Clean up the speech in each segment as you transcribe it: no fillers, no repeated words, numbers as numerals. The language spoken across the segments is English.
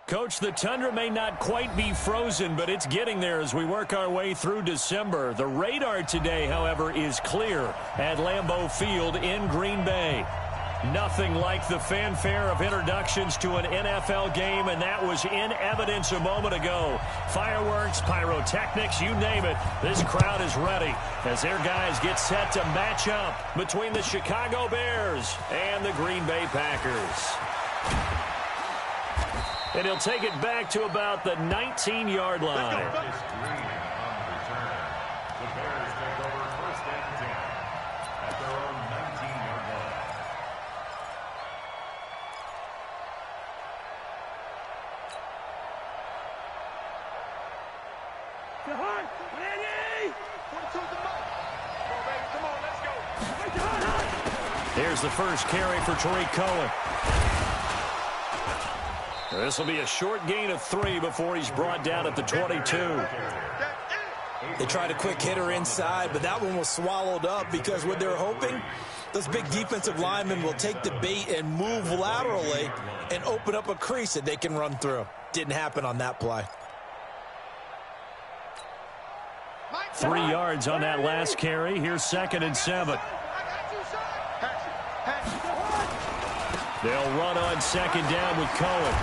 Coach, the tundra may not quite be frozen, but it's getting there as we work our way through December. The radar today, however, is clear at Lambeau Field in Green Bay. Nothing like the fanfare of introductions to an NFL game, and that was in evidence a moment ago. Fireworks, pyrotechnics, you name it. This crowd is ready as their guys get set to match up between the Chicago Bears and the Green Bay Packers. And he'll take it back to about the 19-yard line. Here's the first carry for Tariq Cohen. This will be a short gain of 3 before he's brought down at the 22. They tried a quick hitter inside, but that one was swallowed up because what they're hoping, those big defensive linemen will take the bait and move laterally and open up a crease that they can run through. Didn't happen on that play. 3 yards on that last carry. Here's 2nd and 7. They'll run on 2nd down with Cohen.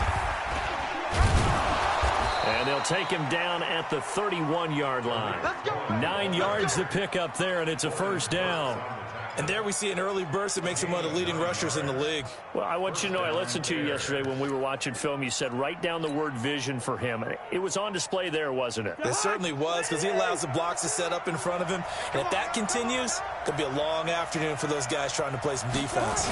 And they'll take him down at the 31-yard line. 9 yards to pick up there, and it's a first down. And there we see an early burst that makes him one of the leading rushers in the league. Well, I want you to know, I listened to you yesterday when we were watching film. You said write down the word vision for him. It was on display there, wasn't it? It certainly was, because he allows the blocks to set up in front of him. And if that continues, it'll be a long afternoon for those guys trying to play some defense.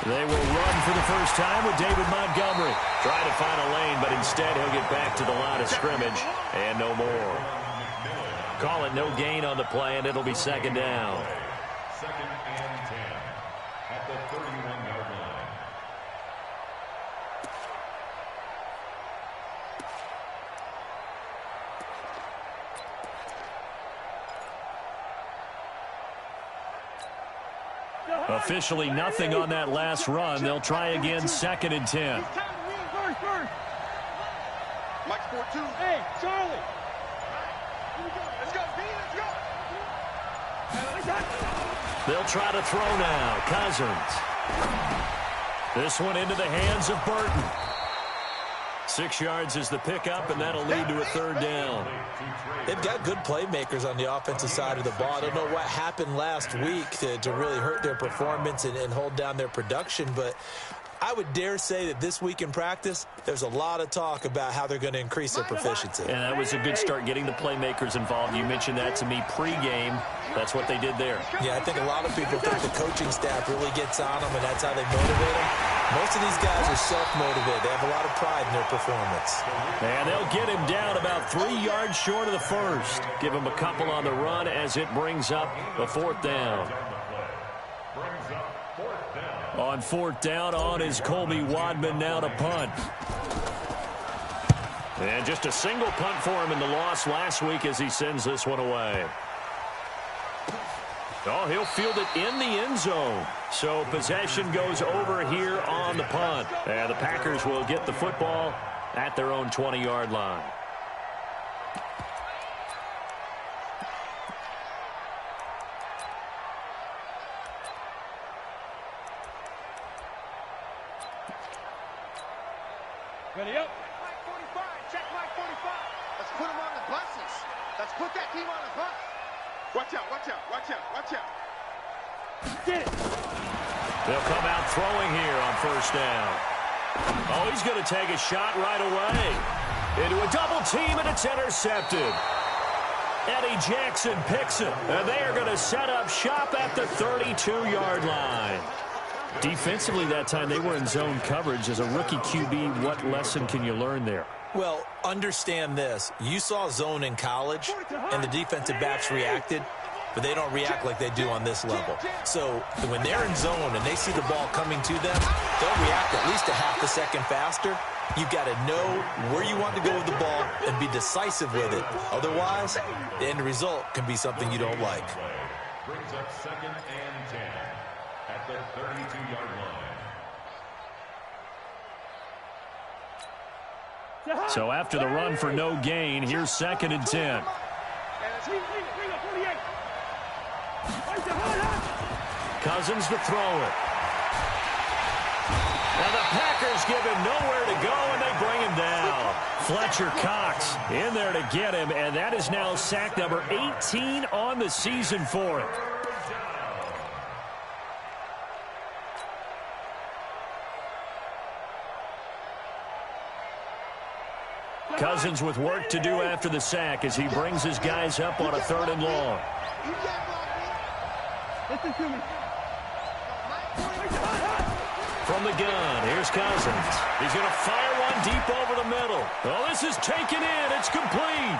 They will run for the first time with David Montgomery. Trying to find a lane, but instead he'll get back to the line of scrimmage and no more. Call it no gain on the play, and it'll be 2nd down. 2nd and 10 at the 31-yard line. Officially nothing on that last run. They'll try again 2nd and 10. Mike's 4-2. Hey, Charlie. Let's go, B, let's go. They'll try to throw now. Cousins. This one into the hands of Burton. 6 yards is the pickup, and that'll lead to a 3rd down. They've got good playmakers on the offensive side of the ball. I don't know what happened last week to really hurt their performance and hold down their production, but I would dare say that this week in practice, there's a lot of talk about how they're going to increase their proficiency. And that was a good start, getting the playmakers involved. You mentioned that to me pregame. That's what they did there. Yeah, I think a lot of people think the coaching staff really gets on them, and that's how they motivate them. Most of these guys are self-motivated. They have a lot of pride in their performance. And they'll get him down about 3 yards short of the first. Give him a couple on the run as it brings up the 4th down. On 4th down, on is Colby Wadman now to punt. And just a single punt for him in the loss last week as he sends this one away. Oh, he'll field it in the end zone. So possession goes over here on the punt. And the Packers will get the football at their own 20-yard line. Ready up. Mike 45. Check Mike 45. Let's put him on the buses. Let's put that team on the bus. Watch out, watch out, watch out, watch out. Get it. They'll come out throwing here on 1st down. Oh, he's going to take a shot right away. Into a double team, and it's intercepted. Eddie Jackson picks it, and they are going to set up shop at the 32-yard line. Defensively that time, they were in zone coverage. As a rookie QB, what lesson can you learn there? Well, understand this. You saw zone in college, and the defensive backs reacted, but they don't react like they do on this level. So when they're in zone and they see the ball coming to them, they'll react at least a half a second faster. You've got to know where you want to go with the ball and be decisive with it. Otherwise, the end result can be something you don't like. Brings up 2nd and 10 at the 32-yard line. So after the run for no gain, here's 2nd and 10. Cousins to throw it. And the Packers give him nowhere to go, and they bring him down. Fletcher Cox in there to get him, and that is now sack number 18 on the season for him. Cousins with work to do after the sack as he brings his guys up on a 3rd and long. Listen to me. From the gun, here's Cousins. He's going to fire one deep over the middle. Oh, this is taken in. It's complete.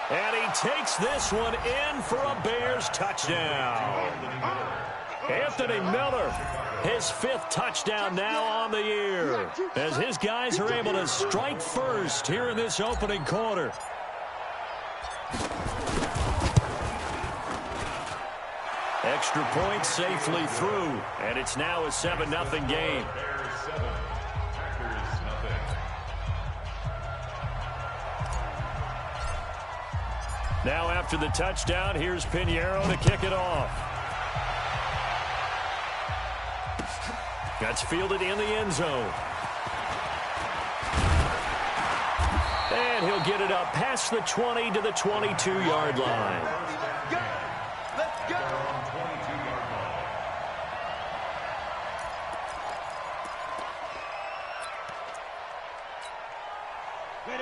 And he takes this one in for a Bears touchdown. Anthony Miller, his 5th touchdown now on the year, as his guys are able to strike first here in this opening quarter. Extra point safely through, and it's now a 7-0 game. Now after the touchdown, here's Pinheiro to kick it off. That's fielded in the end zone. And he'll get it up past the 20 to the 22-yard line. Let's go.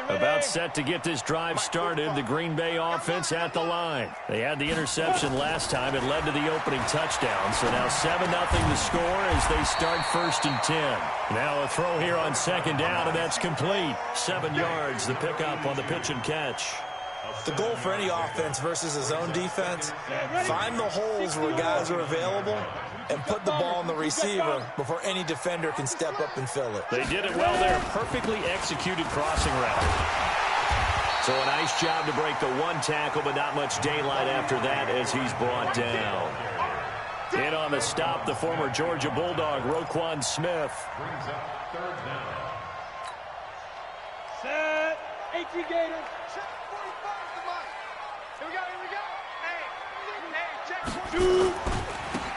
About set to get this drive started, the Green Bay offense at the line. They had the interception last time. It led to the opening touchdown. So now 7-0 the score as they start 1st and 10. Now a throw here on 2nd down, and that's complete. 7 yards, the pickup on the pitch and catch. The goal for any offense versus a zone defense, find the holes where guys are available and put the ball on the receiver before any defender can step up and fill it. They did it well there. Perfectly executed crossing route. So a nice job to break the 1 tackle, but not much daylight after that as he's brought down. In on the stop, the former Georgia Bulldog, Roquan Smith. Brings up 3rd down. Set. 18 Gators. Check 45 the mic. Here we go. Hey, check 45.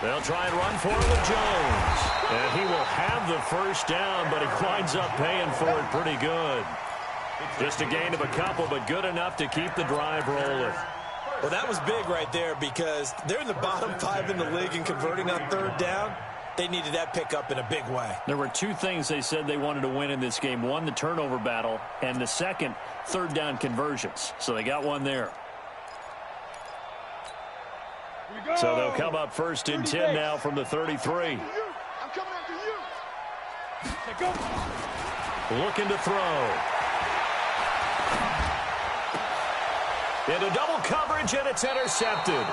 They'll try and run for it with Jones. And he will have the 1st down, but he winds up paying for it pretty good. Just a gain of a couple, but good enough to keep the drive rolling. Well, that was big right there because they're in the bottom 5 in the league in converting on 3rd down. They needed that pickup in a big way. There were 2 things they said they wanted to win in this game. 1, the turnover battle, and the second, 3rd down conversions. So they got one there. So they'll come up 1st and 10 now from the 33. I'm coming after you. Looking to throw. Into double coverage, and it's intercepted.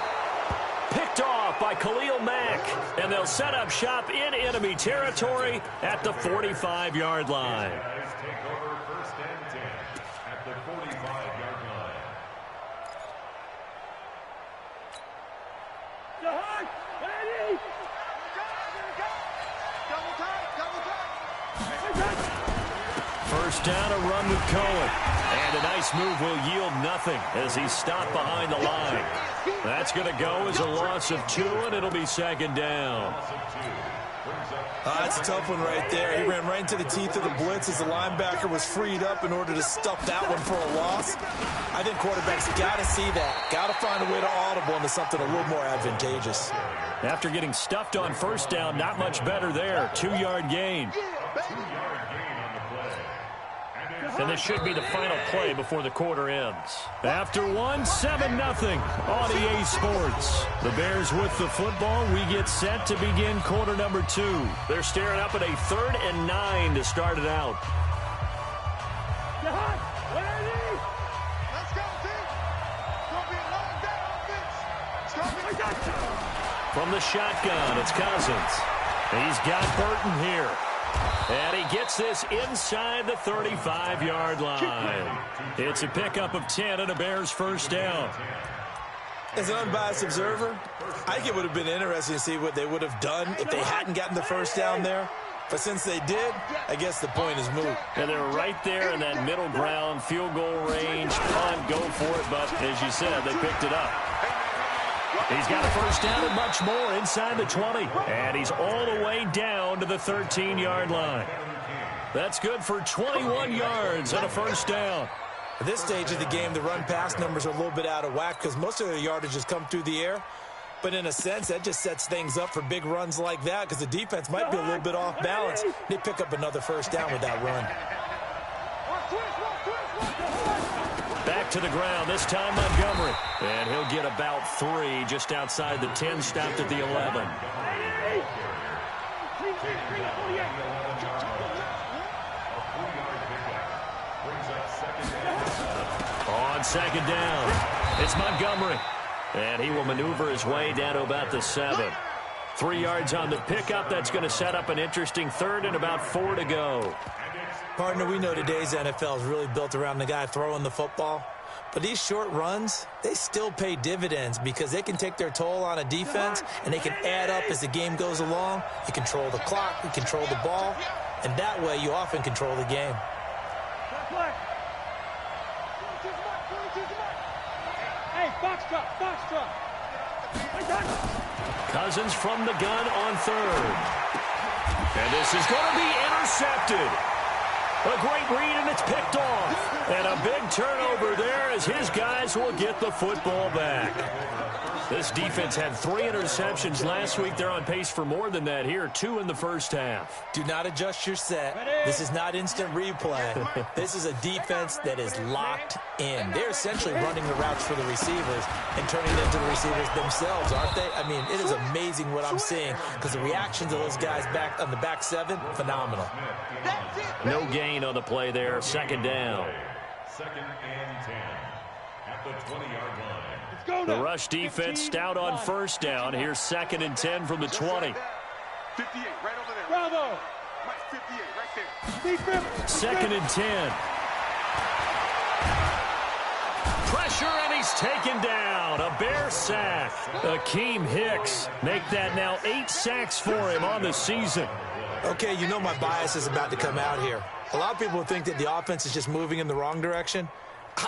Picked off by Khalil Mack, and they'll set up shop in enemy territory at the 45-yard line. Guys take over 1st and 10 at the 45-yard line. Ready? Double tight. 1st down, a run with Cohen. And a nice move will yield nothing as he's stopped behind the line. That's going to go as a loss of 2, and it'll be 2nd down. That's a tough one right there. He ran right into the teeth of the blitz as the linebacker was freed up in order to stuff that one for a loss. I think quarterbacks got to see that. Got to find a way to audible into something a little more advantageous. After getting stuffed on 1st down, not much better there. 2-yard gain. And this should be the final play before the quarter ends. After 1, 7-0 on EA Sports. The Bears with the football. We get set to begin quarter number 2. They're staring up at a 3rd and 9 to start it out. Let's go, team. It's going to be a long day, offense. From the shotgun, it's Cousins. He's got Burton here. And he gets this inside the 35-yard line. It's a pickup of 10 and a Bears 1st down. As an unbiased observer, I think it would have been interesting to see what they would have done if they hadn't gotten the 1st down there. But since they did, I guess the point is moot. And they're right there in that middle ground, field goal range, punt, go for it. But as you said, they picked it up. He's got a first down and much more inside the 20. And he's all the way down to the 13-yard line. That's good for 21 yards and a first down. At this stage of the game, the run-pass numbers are a little bit out of whack because most of the yardage has come through the air. But in a sense, that just sets things up for big runs like that because the defense might be a little bit off balance. They pick up another first down with that run. Back to the ground, this time Montgomery. And he'll get about 3 just outside the 10, stopped at the 11. On second down, it's Montgomery. And he will maneuver his way down to about the 7. 3 yards on the pickup. That's going to set up an interesting third and about 4 to go. Partner, we know today's NFL is really built around the guy throwing the football. But these short runs, they still pay dividends because they can take their toll on a defense and they can add up as the game goes along. You control the clock, you control the ball, and that way you often control the game. Hey, box drop. Cousins from the gun on third. And this is going to be intercepted. A great read, and it's picked off. And a big turnover there as his guys will get the football back. This defense had 3 interceptions last week. They're on pace for more than that here, 2 in the first half. Do not adjust your set. This is not instant replay. This is a defense that is locked in. They're essentially running the routes for the receivers and turning them to the receivers themselves, aren't they? I mean, it is amazing what I'm seeing because the reactions of those guys back on the back 7, phenomenal. No gain on the play there. Second down. 2nd and 10 at the 20-yard line. The rush defense stout on first down. Here's 2nd and 10 from the 20. 58, right over there. Bravo. Mike, 58, right there. 2nd and 10. Pressure, and he's taken down. A Bear sack. Akeem Hicks make that now 8 sacks for him on the season. Okay, you know my bias is about to come out here. A lot of people think that the offense is just moving in the wrong direction.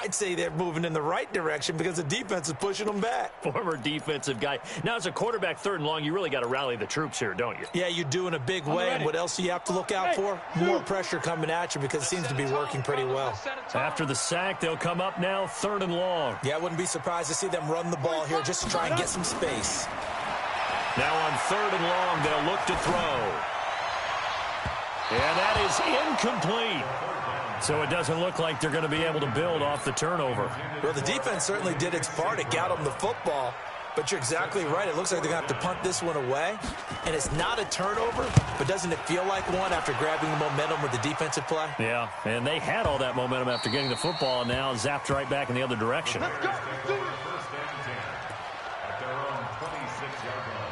I'd say they're moving in the right direction because the defense is pushing them back. Former defensive guy. Now, as a quarterback, 3rd and long, you really got to rally the troops here, don't you? Yeah, you do in a big way. And what else do you have to look out for? More pressure coming at you because it seems to be working pretty well. After the sack, they'll come up now 3rd and long. Yeah, I wouldn't be surprised to see them run the ball here just to try and get some space. Now on 3rd and long, they'll look to throw. And that is incomplete. So it doesn't look like they're going to be able to build off the turnover. Well, the defense certainly did its part. It got them the football. But you're exactly right. It looks like they're going to have to punt this one away. And it's not a turnover, but doesn't it feel like one after grabbing the momentum with the defensive play? Yeah, and they had all that momentum after getting the football and now zapped right back in the other direction. First and 10 at their own 26-yard line.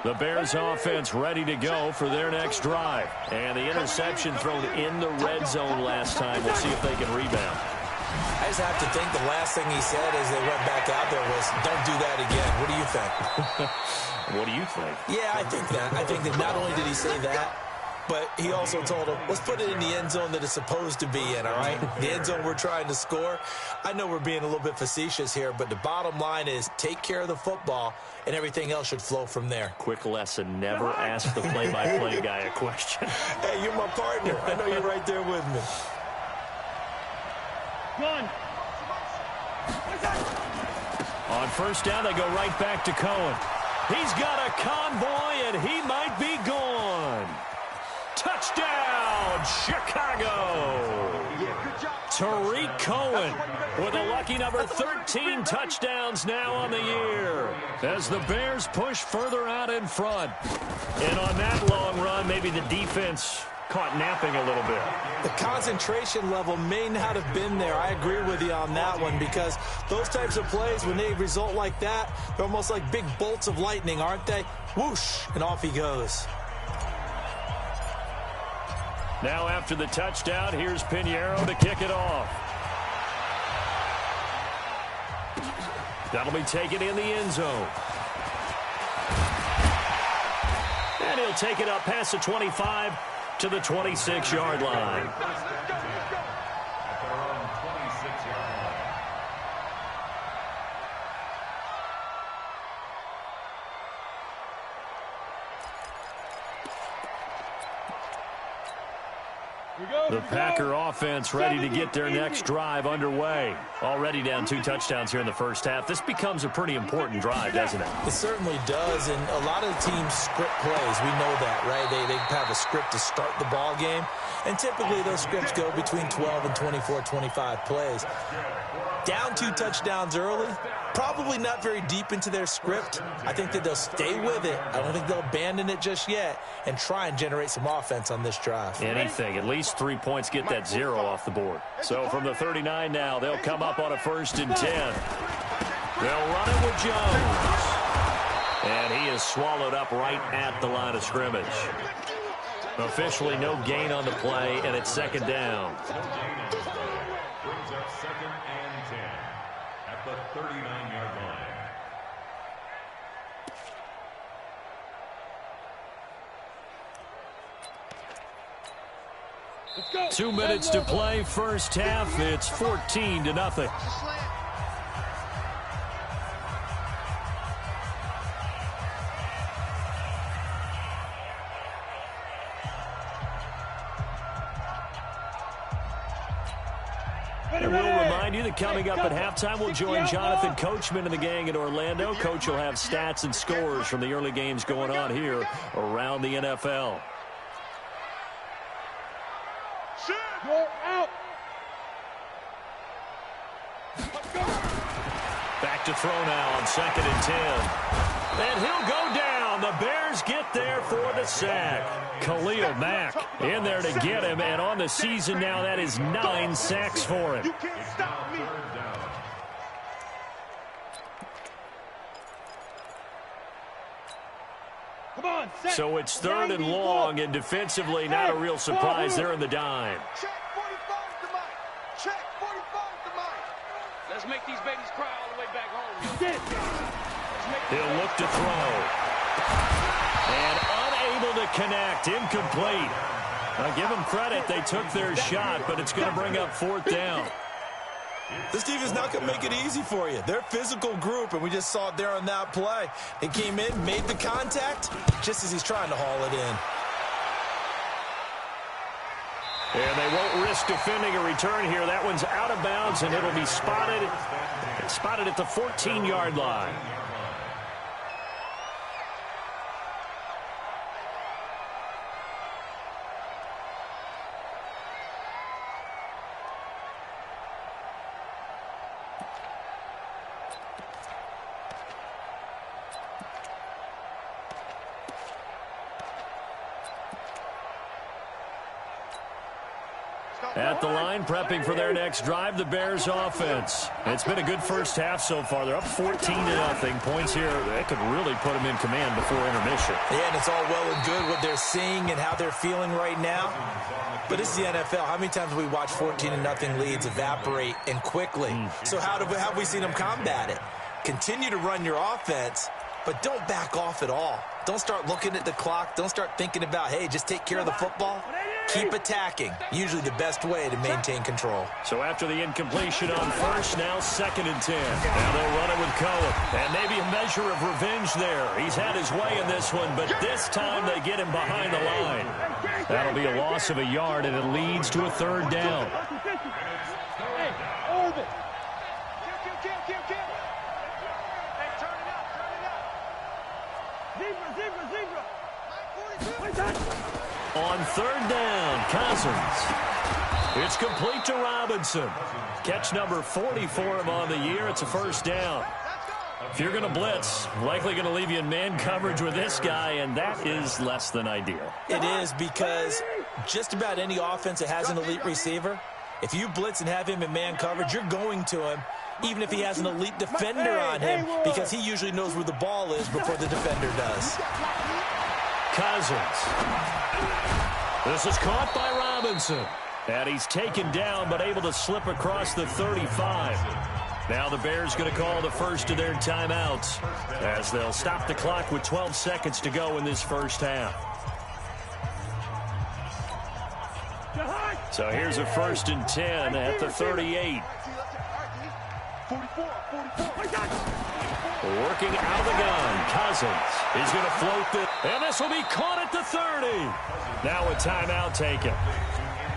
The Bears offense ready to go for their next drive. And the interception thrown in the red zone last time. We'll see if they can rebound. I just have to think the last thing he said as they went back out there was, don't do that again. What do you think? What do you think? Yeah, I think that. I think that not only did he say that, but he also told him, let's put it in the end zone that it's supposed to be in, all right? The end zone we're trying to score. I know we're being a little bit facetious here, but the bottom line is take care of the football, and everything else should flow from there. Quick lesson, never ask the play-by-play guy a question. Hey, you're my partner. I know you're right there with me. One. On first down, they go right back to Cohen. He's got a convoy, and he might be gone. Touchdown, Chicago! Tariq Cohen with a lucky number 13 touchdowns now on the year as the Bears push further out in front. And on that long run, maybe the defense caught napping a little bit. The concentration level may not have been there. I agree with you on that one because those types of plays, when they result like that, they're almost like big bolts of lightning, aren't they? Whoosh, and off he goes. Now after the touchdown, here's Pinheiro to kick it off. That'll be taken in the end zone. And he'll take it up past the 25 to the 26-yard line. The Packer offense ready to get their next drive underway. Already down 2 touchdowns here in the first half. This becomes a pretty important drive, doesn't it? It certainly does, and a lot of the teams script plays. We know that, right? They have a script to start the ball game, and typically those scripts go between 12 and 24, 25 plays. Down 2 touchdowns early, probably not very deep into their script. I think that they'll stay with it. I don't think they'll abandon it just yet and try and generate some offense on this drive. Anything, at least 3 points, get that 0 off the board. So from the 39 now, they'll come up on a 1st and 10. They'll run it with Jones. And he is swallowed up right at the line of scrimmage. Officially no gain on the play, and it's 2nd down. Brings up 2nd and 10 at the 39-yard line. Let's go. 2 minutes to play, first half. It's 14-0. And we'll remind you that coming up at halftime, we'll join Jonathan Coachman and the gang in Orlando. Coach will have stats and scores from the early games going on here around the NFL. Go out. Back to throw now on 2nd and 10. And he'll go down. The Bears get there for the sack. Khalil Mack in there to get him. And on the season now, that is 9 sacks for him. You can't stop me. Come on, set. So it's 3rd and long, and defensively, not a real surprise. They're in the dime. Check 45 to Mike. Check 45 to Mike. Let's make these babies cry all the way back home. He'll look to throw. And unable to connect. Incomplete. Now, give them credit. They took their shot, but it's going to bring up 4th down. This defense not going to make it easy for you. They're a physical group, and we just saw it there on that play. They came in, made the contact, just as he's trying to haul it in. And they won't risk defending a return here. That one's out of bounds, and it'll be spotted at the 14-yard line. At the line, prepping for their next drive, the Bears offense. It's been a good first half so far. They're up 14-0. Points here, they could really put them in command before intermission. Yeah, and it's all well and good what they're seeing and how they're feeling right now. But this is the NFL. How many times have we watched 14-0 leads evaporate and quickly? So how have we seen them combat it? Continue to run your offense, but don't back off at all. Don't start looking at the clock. Don't start thinking about, hey, just take care of the football. Keep attacking. Usually the best way to maintain control. So after the incompletion on 1st, now 2nd and 10. Now they'll run it with Cohen. And maybe a measure of revenge there. He's had his way in this one, but this time they get him behind the line. That'll be a loss of a yard, and it leads to a 3rd down. Hey, Orbit. Kill. Hey, turn it up. Zebra. Wait, touch. On 3rd down, Cousins. It's complete to Robinson. Catch number 40 for him on the year. It's a 1st down. If you're going to blitz, likely going to leave you in man coverage with this guy, and that is less than ideal. It is, because just about any offense that has an elite receiver, if you blitz and have him in man coverage, you're going to him, even if he has an elite defender on him, because he usually knows where the ball is before the defender does. Cousins. This is caught by Robinson. And he's taken down, but able to slip across the 35. Now the Bears going to call the first of their timeouts as they'll stop the clock with 12 seconds to go in this first half. So here's a 1st and 10 at the 38. Working out of the gun, Cousins is going to float this, and this will be caught at the 30. Now a timeout taken.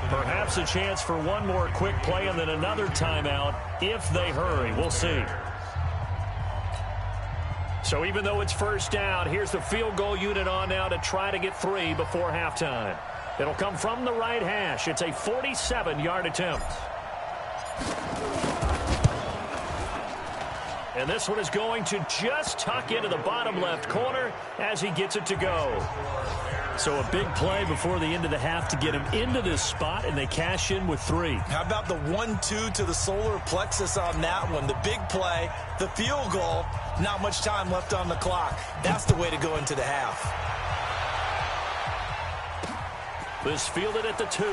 Perhaps a chance for one more quick play and then another timeout if they hurry. We'll see. So even though it's first down, here's the field goal unit on now to try to get 3 before halftime. It'll come from the right hash. It's a 47-yard attempt. And this one is going to just tuck into the bottom left corner as he gets it to go. So a big play before the end of the half to get him into this spot, and they cash in with 3. How about the 1-2 to the solar plexus on that one? The big play, the field goal, not much time left on the clock. That's the way to go into the half. This fielded at the 2.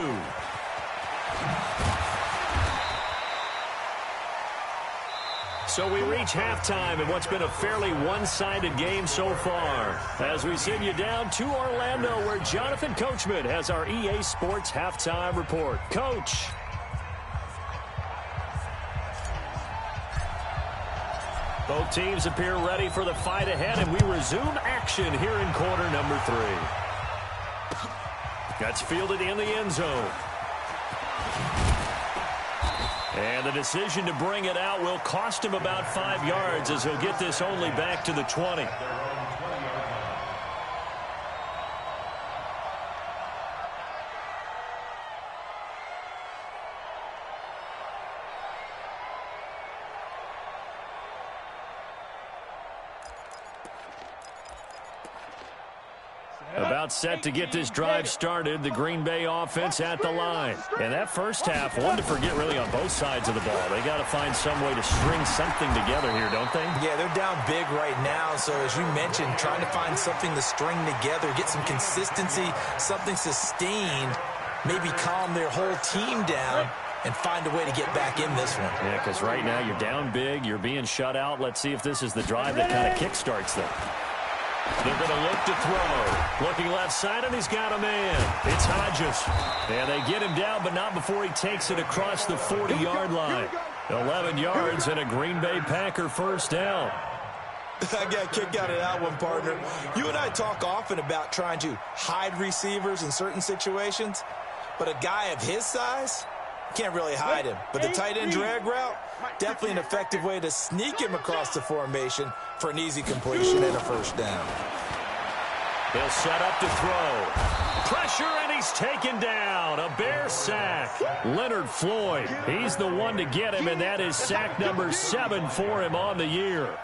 So we reach halftime in what's been a fairly one-sided game so far. As we send you down to Orlando, where Jonathan Coachman has our EA Sports Halftime Report. Coach. Both teams appear ready for the fight ahead, and we resume action here in quarter number 3. That's fielded in the end zone. And the decision to bring it out will cost him about 5 yards as he'll get this only back to the 20. About set to get this drive started, the Green Bay offense at the line. And that first half, one to forget really on both sides of the ball. They got to find some way to string something together here, don't they? Yeah, they're down big right now. So as you mentioned, trying to find something to string together, get some consistency, something sustained, maybe calm their whole team down and find a way to get back in this one. Yeah, because right now you're down big, you're being shut out. Let's see if this is the drive that kind of kickstarts them. They're going to look to throw. Looking left side, and he's got a man. It's Hodges. And they get him down, but not before he takes it across the 40-yard line. 11 yards and a Green Bay Packer first down. I got a kick out of that one, partner. You and I talk often about trying to hide receivers in certain situations, but a guy of his size, can't really hide him. But the tight end drag route, definitely an effective way to sneak him across the formation for an easy completion and a first down. He'll set up to throw. Pressure, and he's taken down. A Bear sack. Leonard Floyd, he's the one to get him, and that is sack number 7 for him on the year.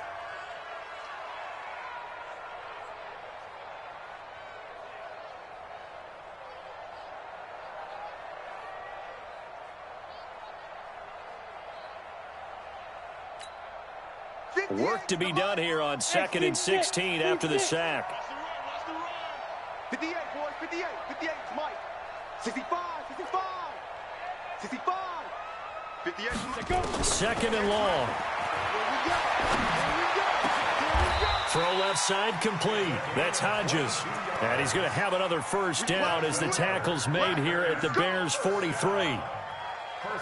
Work to be done here on 2nd and 16 after the sack. 58, boys, 58, 58, it's Mike. 65, 65, 65, 58, second and long. Throw left side complete. That's Hodges. And he's going to have another first down as the tackle's made here at the Bears 43.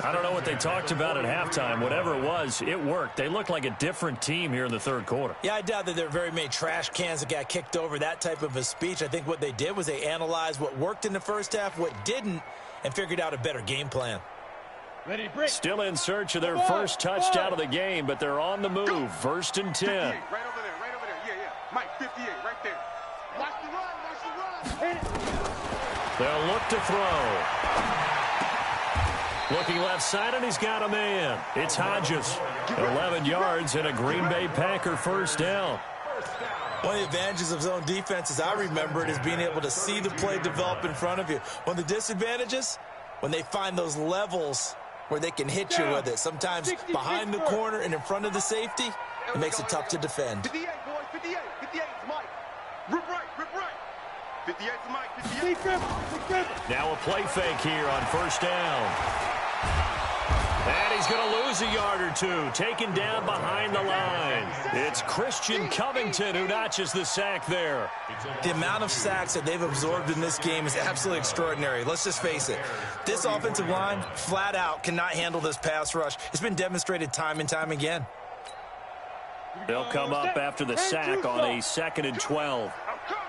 I don't know what they talked about at halftime. Whatever it was, it worked. They look like a different team here in the third quarter. Yeah, I doubt that there are very many trash cans that got kicked over, that type of a speech. I think what they did was they analyzed what worked in the first half, what didn't, and figured out a better game plan. Ready, break. Still in search of their first touchdown of the game, but they're on the move. 1st and 10. right over there, yeah, yeah. Mike, 58, right there. Watch the run, They'll look to throw. Looking left side, and he's got a man. It's Hodges. 11 yards and a Green Bay Packer first down. One of the advantages of zone defense, as I remember it, is being able to see the play develop in front of you. One of the disadvantages, when they find those levels where they can hit you with it, sometimes behind the corner and in front of the safety, it makes it tough to defend. 58, boys, 58, 58, it's Mike. Rip right, rip right. 58 to Mike, 58. Now a play fake here on first down. And he's going to lose a yard or two, taken down behind the line. It's Christian Covington who notches the sack there. The amount of sacks that they've absorbed in this game is absolutely extraordinary. Let's just face it. This offensive line, flat out, cannot handle this pass rush. It's been demonstrated time and time again. They'll come up after the sack on a 2nd and 12. I'm coming.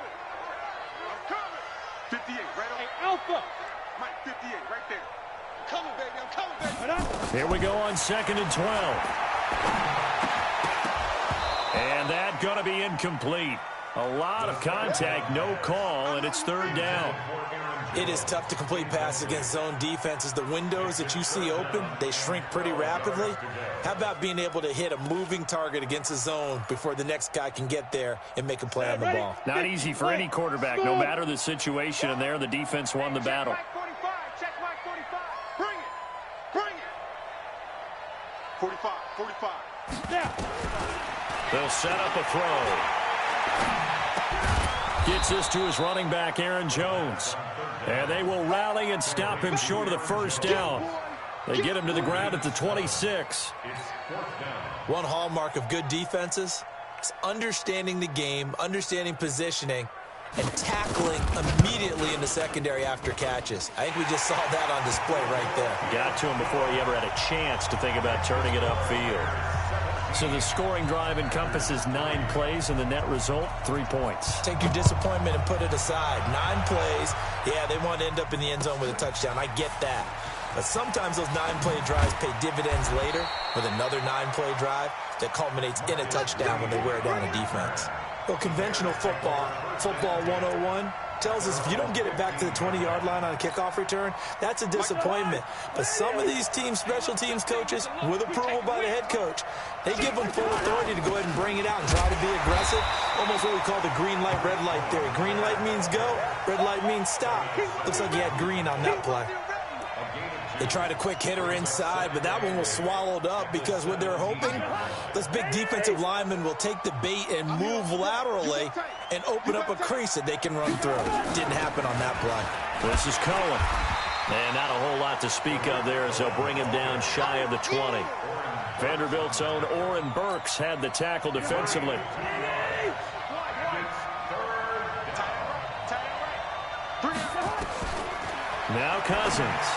58, right on. Hey, Alpha. Mike, 58, right there. I'm coming, baby. I'm coming, baby. Here we go on 2nd and 12. And that going to be incomplete. A lot of contact, no call, and it's 3rd down. It is tough to complete passes against zone defenses. The windows that you see open, they shrink pretty rapidly. How about being able to hit a moving target against a zone before the next guy can get there and make a play on the ball? Not easy for any quarterback, no matter the situation, and there the defense won the battle. Check Mike 45. Bring it. Bring it. 45, 45. Now. They'll set up a throw. Gets this to his running back, Aaron Jones. And they will rally and stop him short of the 1st down. They get him to the ground at the 26. One hallmark of good defenses is understanding the game, understanding positioning, and tackling immediately in the secondary after catches. I think we just saw that on display right there. Got to him before he ever had a chance to think about turning it upfield. So the scoring drive encompasses 9 plays, and the net result, 3 points. Take your disappointment and put it aside. 9 plays. Yeah, they want to end up in the end zone with a touchdown. I get that. But sometimes those 9-play drives pay dividends later with another 9-play drive that culminates in a touchdown when they wear down a defense. Well, conventional football 101, tells us if you don't get it back to the 20-yard line on a kickoff return, that's a disappointment. But some of these teams, special teams coaches, with approval by the head coach, they give them full authority to go ahead and bring it out and try to be aggressive. Almost what we call the green light, red light theory. Green light means go, red light means stop. Looks like he had green on that play. They tried a quick hitter inside, but that one was swallowed up because what they're hoping, this big defensive lineman will take the bait and move laterally and open up a crease that they can run through. Didn't happen on that play. This is Cohen. And not a whole lot to speak of there as they'll bring him down shy of the 20. Vanderbilt's own Oren Burks had the tackle defensively. Now Cousins.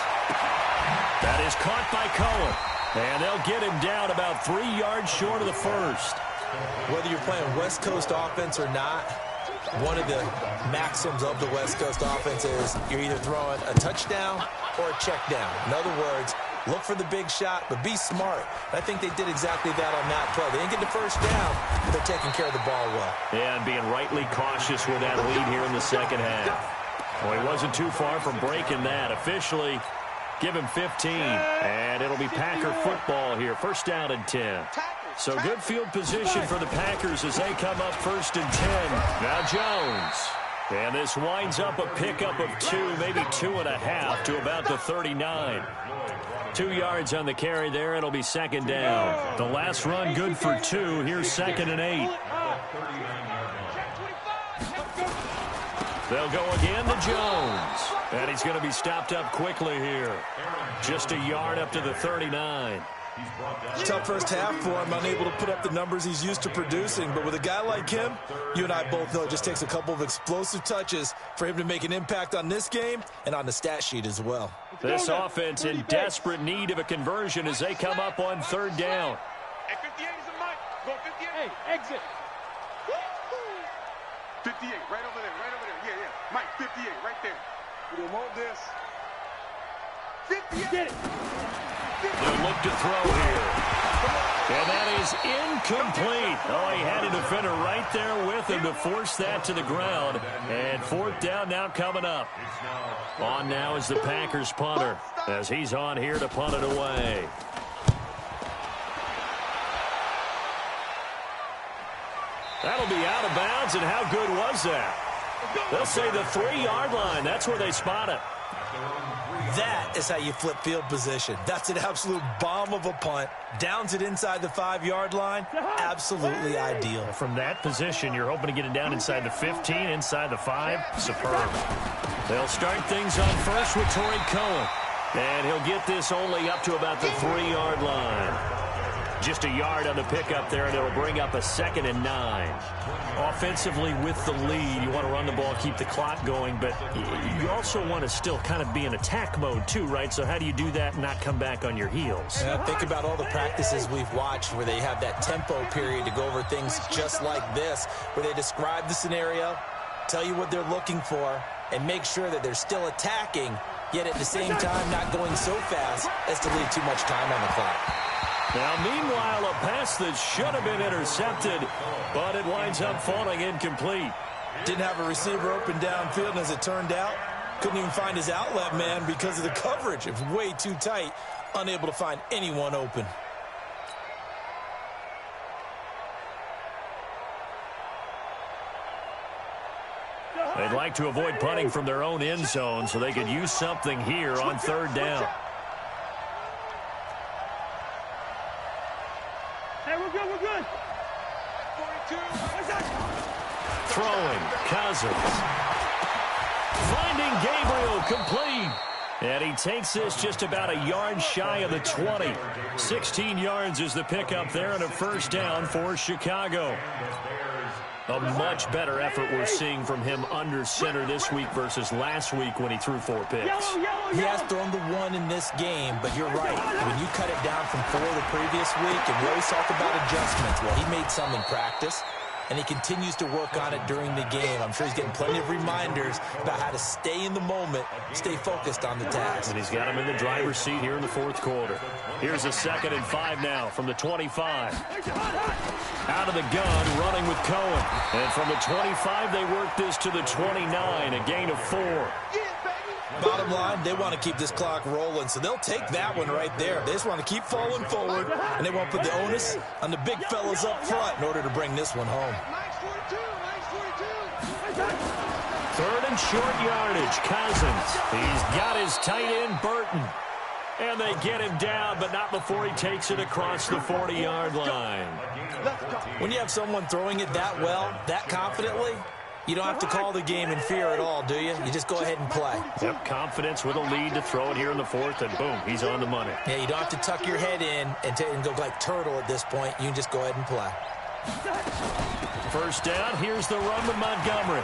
That is caught by Cohen. And they'll get him down about 3 yards short of the 1st. Whether you're playing West Coast offense or not, one of the maxims of the West Coast offense is you're either throwing a touchdown or a check down. In other words, look for the big shot, but be smart. I think they did exactly that on that play. They didn't get the 1st down, but they're taking care of the ball well. Yeah, and being rightly cautious with that lead here in the 2nd half. Well, he wasn't too far from breaking that. Officially, give him 15, and it'll be Packer football here. 1st down and 10. So good field position for the Packers as they come up 1st and 10. Now Jones. And this winds up a pickup of 2, maybe 2.5 to about the 39. 2 yards on the carry there. It'll be 2nd down. The last run good for 2. Here's 2nd and 8. They'll go again to Jones. And he's going to be stopped up quickly here. Just a yard up to the 39. Tough 1st half for him, unable to put up the numbers he's used to producing. But with a guy like him, you and I both know it just takes a couple of explosive touches for him to make an impact on this game and on the stat sheet as well. This offense in desperate need of a conversion as they come up on 3rd down. Hey, 58 is a Mike. Go 58. Hey, exit. 58, right over there, right over there. Yeah, yeah. Mike, 58, right there. We don't want this. 58. Get it. They'll look to throw here. And that is incomplete. Oh, he had a defender right there with him to force that to the ground. And 4th down now coming up. On now is the Packers punter as he's on here to punt it away. That'll be out of bounds, and how good was that? They'll say the 3-yard line. That's where they spot it. That is how you flip field position. That's an absolute bomb of a punt. Downs it inside the 5-yard line. Absolutely ideal. From that position, you're hoping to get it down inside the 15, inside the 5. Superb. They'll start things on 1st with Torrey Cohen. And he'll get this only up to about the 3-yard line. Just a yard on the pickup there, and it'll bring up a 2nd and 9. Offensively with the lead, you want to run the ball, keep the clock going, but you also want to still kind of be in attack mode too, right? So how do you do that and not come back on your heels? Think about all the practices we've watched where they have that tempo period to go over things just like this, where they describe the scenario, tell you what they're looking for, and make sure that they're still attacking, yet at the same time not going so fast as to leave too much time on the clock. Now, meanwhile, a pass that should have been intercepted, but it winds up falling incomplete. Didn't have a receiver open downfield, and as it turned out, couldn't even find his outlet man because of the coverage. It was way too tight, unable to find anyone open. They'd like to avoid punting from their own end zone so they could use something here on 3rd down. Hey, we're good, we're good. 42. Throwing, Cousins. Finding Gabriel, complete. And he takes this just about a yard shy of the 20. 16 yards is the pickup there, and a 1st down for Chicago. A much better effort we're seeing from him under center this week versus last week when he threw 4 picks. He has thrown the 1 in this game, but you're right. When you cut it down from 4 the previous week, and we always talk about adjustments, well, he made some in practice, and he continues to work on it during the game. I'm sure he's getting plenty of reminders about how to stay in the moment, stay focused on the task. And he's got him in the driver's seat here in the 4th quarter. Here's a 2nd and 5 now from the 25. Out of the gun, running with Cohen. And from the 25, they work this to the 29, a gain of 4. Bottom line, they want to keep this clock rolling, so they'll take that one right there. They just want to keep falling forward, and they want to put the onus on the big fellas up front in order to bring this one home. 3rd and short yardage, Cousins. He's got his tight end, Burton. And they get him down, but not before he takes it across the 40-yard line. When you have someone throwing it that well, that confidently, you don't have to call the game in fear at all, do you? You just go ahead and play. Yep, confidence with a lead to throw it here in the 4th, and boom, he's on the money. Yeah, you don't have to tuck your head in and go like turtle at this point. You can just go ahead and play. 1st down, here's the run with Montgomery.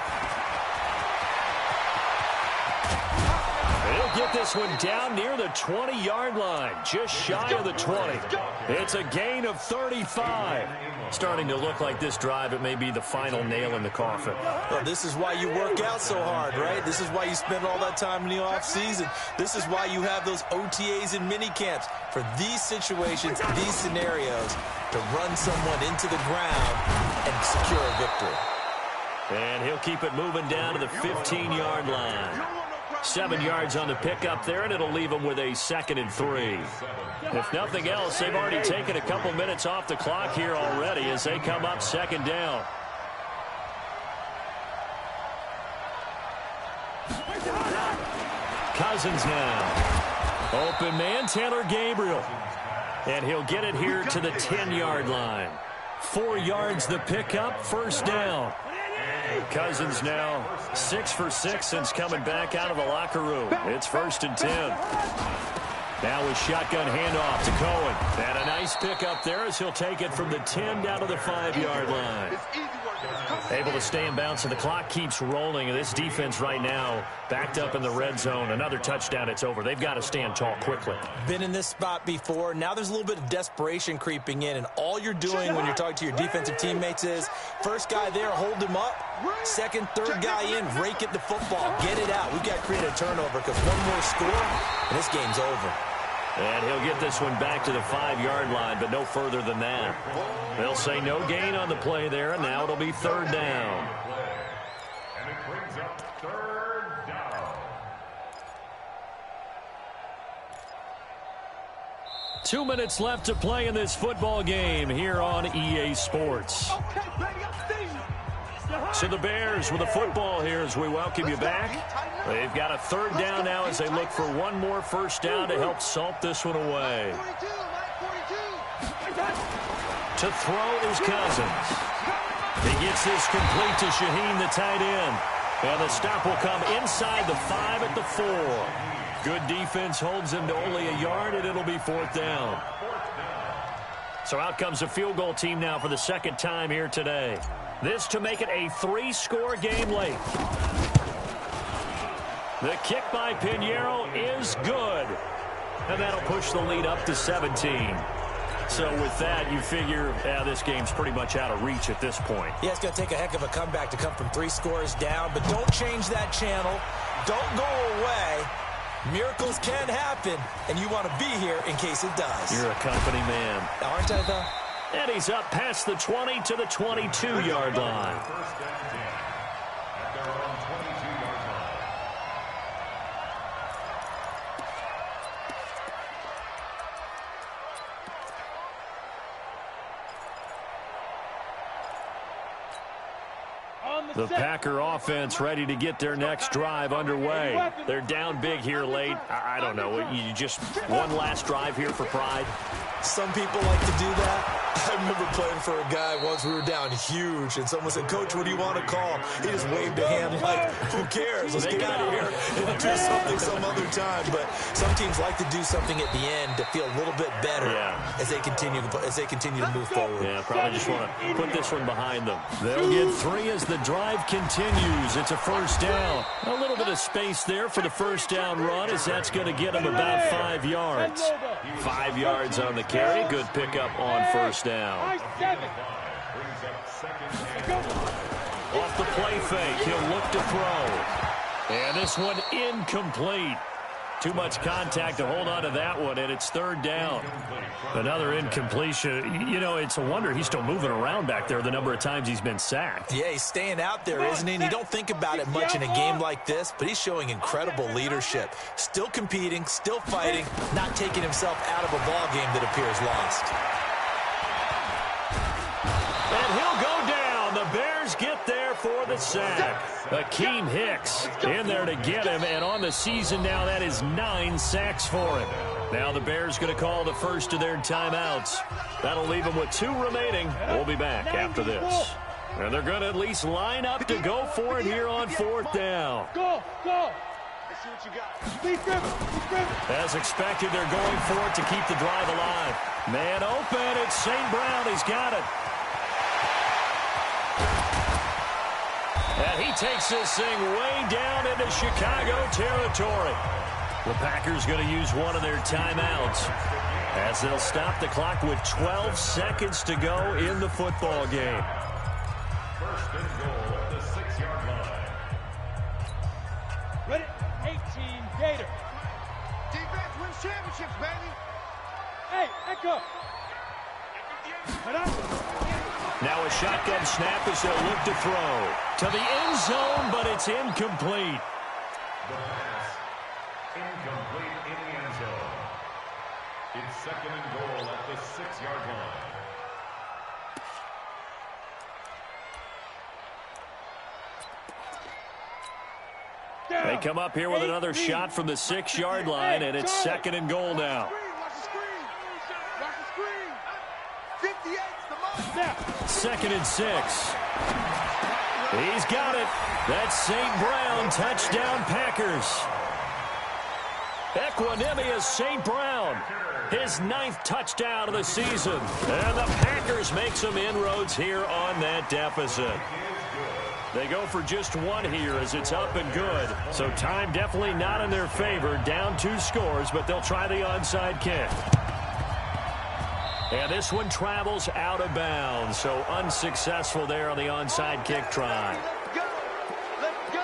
He'll get this one down near the 20-yard line, just shy of the 20. It's a gain of 35. Starting to look like this drive, it may be the final nail in the coffin. Well, this is why you work out so hard, right? This is why you spend all that time in the offseason. This is why you have those OTAs and mini camps for these situations, these scenarios, to run someone into the ground and secure a victory. And he'll keep it moving down to the 15-yard line. 7 yards on the pickup there, and it'll leave them with a 2nd and 3. If nothing else, they've already taken a couple minutes off the clock here already as they come up 2nd down. Cousins now. Open man, Taylor Gabriel. And he'll get it here to the 10-yard line. 4 yards the pickup, 1st down. Cousins now 6 for 6 since coming back out of the locker room. It's 1st and 10. Now with shotgun handoff to Cohen. And a nice pickup there as he'll take it from the 10 down to the 5-yard line. Able to stay in bounds, and the clock keeps rolling. And this defense right now backed up in the red zone. Another touchdown, it's over. They've got to stand tall quickly. Been in this spot before. Now there's a little bit of desperation creeping in, and all you're doing when you're talking to your defensive teammates is, first guy there, hold him up. Second, third guy in, rake at the football. Get it out. We've got to create a turnover because one more score, and this game's over. And he'll get this one back to the 5-yard line, but no further than that. They'll say no gain on the play there, and now it'll be 3rd down. And it brings up 3rd down. 2 minutes left to play in this football game here on EA Sports. So the Bears with the football here as we welcome you back. They've got a 3rd down now as they look for one more 1st down to help salt this one away. To throw is Cousins. He gets this complete to Shaheen, the tight end. And the stop will come inside the 5 at the 4. Good defense holds him to only a yard, and it'll be 4th down. So out comes the field goal team now for the second time here today. This to make it a 3-score game late. The kick by Pinheiro is good. And that'll push the lead up to 17. So with that, you figure this game's pretty much out of reach at this point. Yeah, it's going to take a heck of a comeback to come from 3 scores down, but don't change that channel. Don't go away. Miracles can happen, and you want to be here in case it does. You're a company man. Aren't I, though? And he's up past the 20 to the 22-yard line. The Packer offense ready to get their next drive underway. They're down big here late. I don't know. You just one last drive here for pride. Some people like to do that. I remember playing for a guy once. We were down huge, and someone said, "Coach, what do you want to call?" He just waved a hand like, "Who cares? Let's get out of here and do something some other time." But some teams like to do something at the end to feel a little bit better as they continue to move forward. Yeah, probably just want to put this one behind them. They'll get 3 as the drive continues. It's a 1st down. A little bit of space there for the 1st down run, as that's going to get them about 5 yards. 5 yards on the carry. Good pickup on 1st down. Off the play fake, he'll look to throw. And this one incomplete. Too much contact to hold on to that one, and it's 3rd down. Another incompletion. You know, it's a wonder he's still moving around back there the number of times he's been sacked. Yeah, he's staying out there, isn't he? And you don't think about it much in a game like this, but he's showing incredible leadership. Still competing, still fighting, not taking himself out of a ball game that appears lost. And he'll go down. The Bears get there for the sack. Akeem Hicks in there to get him, and on the season now, that is 9 sacks for him. Now the Bears going to call the first of their timeouts. That'll leave them with 2 remaining. We'll be back after this. And they're going to at least line up to go for it here on 4th down. Go! Let's see what you got. Be driven. As expected, they're going for it to keep the drive alive. Man open, it's St. Brown. He's got it. And he takes this thing way down into Chicago territory. The Packers going to use one of their timeouts as they'll stop the clock with 12 seconds to go in the football game. 1st and goal at the 6-yard line. Ready? 18, Gator. Defense wins championships, baby. Hey, echo. Now a shotgun snap as they'll look to throw. To the end zone, but it's incomplete. The pass incomplete in the end zone. It's 2nd and goal at the 6-yard line. They come up here with another shot from the 6-yard line, and it's 2nd and goal now. Watch the screen. Watch the screen. 58's the mark. 2nd and 6. He's got it. That's St. Brown. Touchdown, Packers. Equanimous St. Brown. His 9th touchdown of the season. And the Packers make some inroads here on that deficit. They go for just 1 here as it's up and good. So time definitely not in their favor. Down 2 scores, but they'll try the onside kick. And this one travels out of bounds. So unsuccessful there on the onside kick try. Go. Let's go.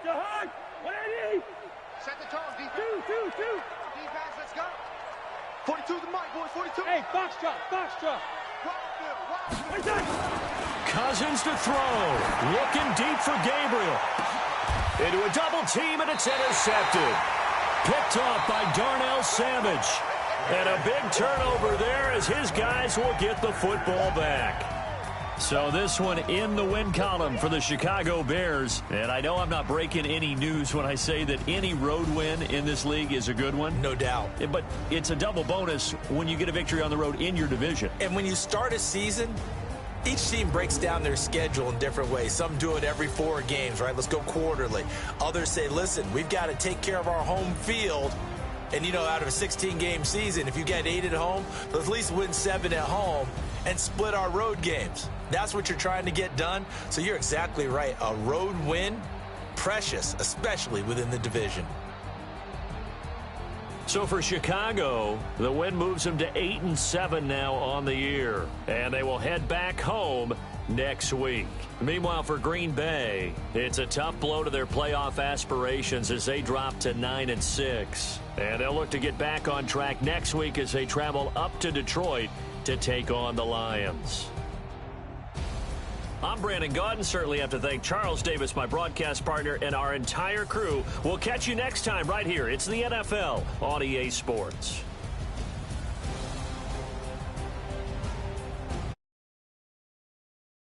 Jahan, 180. Set the tone, defense. 2. Defense, let's go. 42 the mic, boys. 42. Hey, box drop. Cousins to throw. Looking deep for Gabriel. Into a double team, and it's intercepted. Picked off by Darnell Savage. And a big turnover there as his guys will get the football back. So this one in the win column for the Chicago Bears. And I know I'm not breaking any news when I say that any road win in this league is a good one. No doubt. But it's a double bonus when you get a victory on the road in your division. And when you start a season, each team breaks down their schedule in different ways. Some do it every 4 games, right? Let's go quarterly. Others say, listen, we've got to take care of our home field. And, you know, out of a 16-game season, if you get 8 at home, let's at least win 7 at home and split our road games. That's what you're trying to get done. So you're exactly right. A road win, precious, especially within the division. So for Chicago, the win moves them to 8-7 now on the year. And they will head back home next week. Meanwhile, for Green Bay, it's a tough blow to their playoff aspirations as they drop to 9-6. And they'll look to get back on track next week as they travel up to Detroit to take on the Lions. I'm Brandon Gaudin. Certainly have to thank Charles Davis, my broadcast partner, and our entire crew. We'll catch you next time right here. It's the NFL on EA Sports.